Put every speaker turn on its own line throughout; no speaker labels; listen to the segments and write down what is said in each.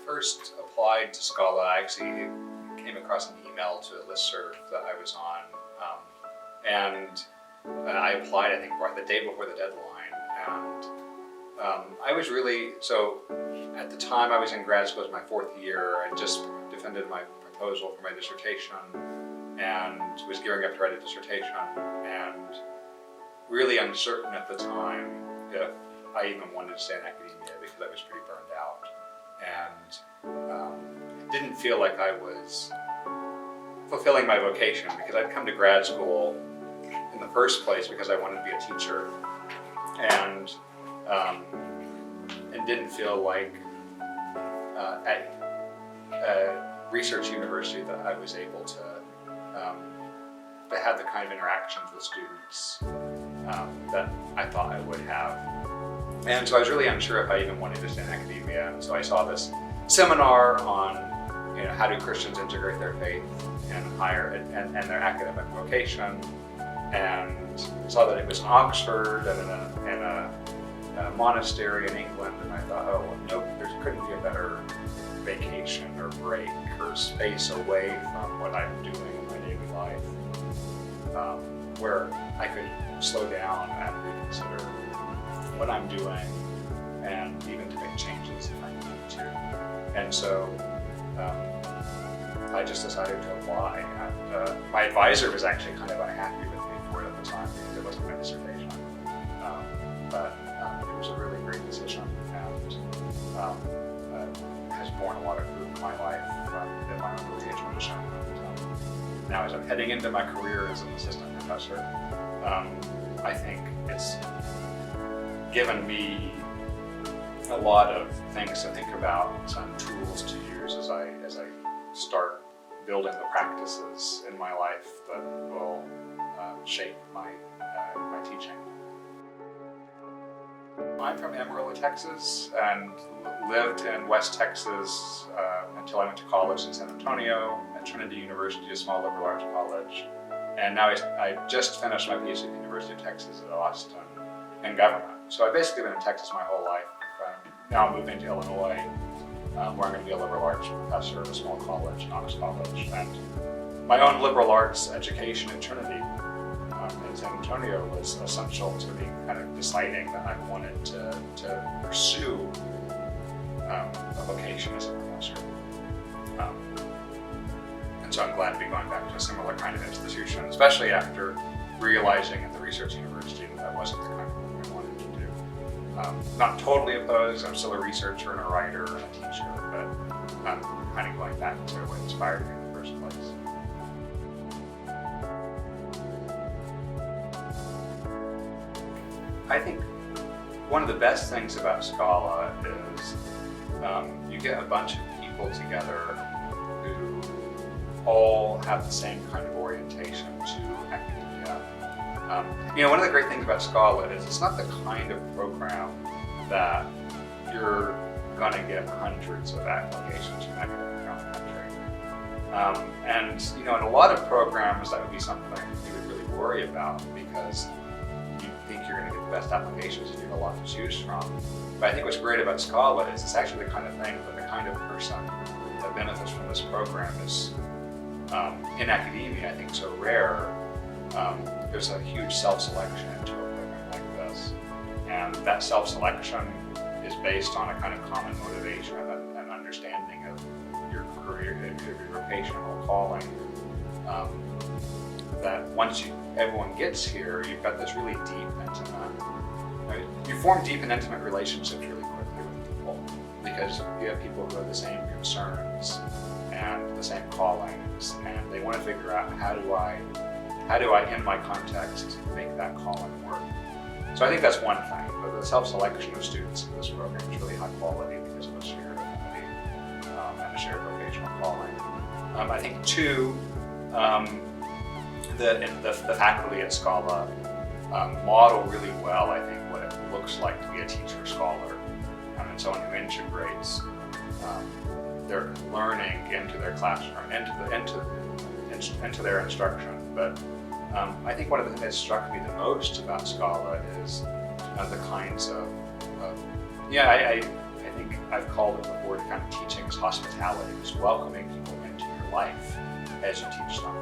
first applied to Scala, I actually came across an email to a listserv that I was on, and I applied, I think, the day before the deadline, and I was really, so at the time I was in grad school, it was my fourth year. I just defended my proposal for my dissertation and was gearing up to write a dissertation, and really uncertain at the time if I even wanted to stay in academia because I was pretty burned out, and it didn't feel like I was fulfilling my vocation, because I'd come to grad school in the first place because I wanted to be a teacher, and didn't feel like at a research university that I was able to have the kind of interactions with students that I thought I would have. And so I was really unsure if I even wanted to stay in academia. And so I saw this seminar on, how do Christians integrate their faith and and their academic vocation, and saw that it was in Oxford and in a monastery in England, and I thought, oh, nope, there couldn't be a better vacation or break or space away from what I'm doing in my daily life, where I could slow down and reconsider what I'm doing, and even to make changes if I need to. And so I just decided to apply. And my advisor was actually kind of unhappy with me for it at the time because it wasn't my dissertation. But it was a really great decision, and has borne a lot of fruit in my life in my own vocational discernment. Now, as I'm heading into my career as an assistant professor, I think it's given me a lot of things to think about, some tools to use as I start building the practices in my life that will shape my teaching. I'm from Amarillo, Texas, and lived in West Texas until I went to college in San Antonio at Trinity University, a small liberal arts college. And now I just finished my PhD at the University of Texas at Austin in government. So I've basically been in Texas my whole life. Now I'm moving to Illinois, where I'm going to be a liberal arts professor at a small college, Knox College. And my own liberal arts education in Trinity in San Antonio was essential to me kind of deciding that I wanted to pursue a vocation as a professor. And so I'm glad to be going back to a similar kind of institution, especially after realizing at the research university that wasn't the kind of work I wanted to do. Not totally opposed, I'm still a researcher and a writer and a teacher, but I'm kind of going back to what inspired me in the first place. I think one of the best things about Scala is you get a bunch of people together who all have the same kind of orientation to academia. One of the great things about Scala is it's not the kind of program that you're going to get hundreds of applications from academics around the country. And in a lot of programs that would be something you would really worry about, because you think you're going to get the best applications and you have a lot to choose from. But I think what's great about Scala is it's actually the kind of thing that the kind of person that benefits from this program is, in academia, I think so rare. There's a huge self-selection into a program like this. And that self-selection is based on a kind of common motivation and understanding of your career, your vocational calling. That once everyone gets here, you've got this really deep, intimate, you form deep and intimate relationships really quickly with people, because you have people who have the same concerns and the same callings, and they want to figure out how do I, in my context, make that calling work. So I think that's one thing, but the self-selection of students in this program is really high quality because of a shared affinity and a shared vocational calling. I think two, the faculty at Scala model really well, I think, what it looks like to be a teacher scholar, and someone who integrates their learning into their classroom, into their instruction. But I think one of the things that struck me the most about Scala is the kinds of I think I've called it before, kind of teaching is hospitality, is welcoming people into your life as you teach them.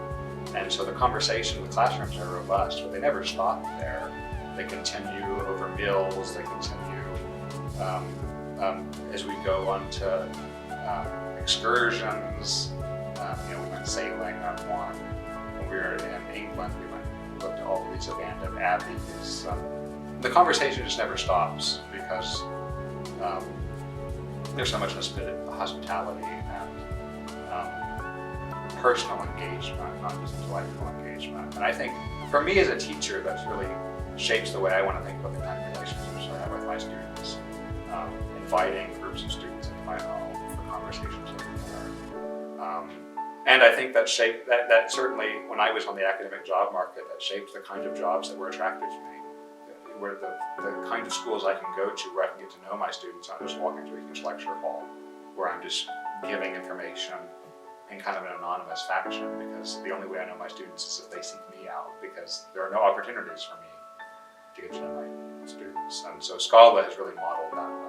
And so the conversation in the classrooms are robust, but they never stop there. They continue over meals, they continue as we go on to excursions. We went sailing on one. When we were in England, we looked at all of these abandoned abbeys. The conversation just never stops because there's so much hospitality and personal engagement, not just intellectual engagement. And I think for me as a teacher, that's really shapes the way I want to think about the kind of relationships I have with my students. Inviting groups of students into my home for conversations over dinner. And I think that shaped, that certainly, when I was on the academic job market, that shaped the kind of jobs that were attractive to me. Where the kind of schools I can go to where I can get to know my students, not just walking through each lecture hall, where I'm just giving information in kind of an anonymous fashion, because the only way I know my students is if they seek me out, because there are no opportunities for me to get to know my students. And so Scala has really modeled that.